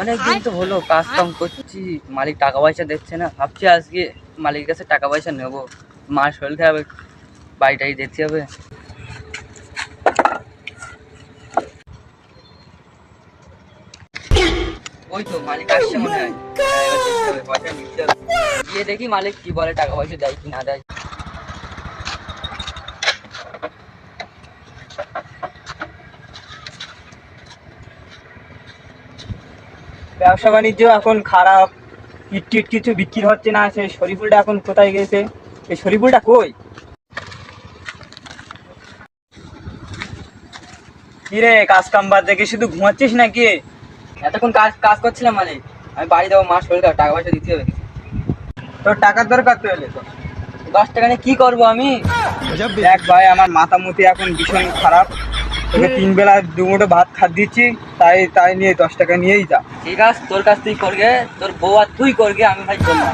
অনেকদিন তো হলো কাজ কাম করছি, মালিক টাকা পয়সা দিচ্ছে না। ভাবছি আজকে মালিকের কাছে টাকা পয়সা নেবো, মার শরীর খারাপ, বাড়িটাই যেতে হবে। ওই তো মালিক আসছে মনে হয়, এবার যেতে হবে, পয়সা নিতে হবে। গিয়ে দেখি মালিক কি বলে, টাকা পয়সা দেয় কি না দেয়। ব্যবসা বাণিজ্য এখন খারাপ, ইট টিট কিছু বিক্রি হচ্ছে না। সেই শরীফুলটা এখন কোথায় গেছে? এই শরীফুলটা কই? কি রে, কাজ কাম বাদ দেখে শুধু ঘুমাচ্ছিস নাকি? এতক্ষণ কাজ কাজ করছিলাম মালিক, আমি বাড়ি যাবো, মার শরীর খারাপ, টাকা পয়সা দিতে হবে। তোর টাকার দরকার তো এলে তো। 10 টাকা নিয়ে কি করবো আমি? দেখ ভাই, আমার মাথা মুতি এখন ভীষণ খারাপ। তোকে 3 বেলা 2 মুঠো ভাত খাত দিচ্ছি, তাই তাই নিয়ে 10 টাকা নিয়েই যা। ঠিক আছে, তোর কাছ তুই করগে, তোর বউ আর তুই করগে, আমি ভাই করলাম।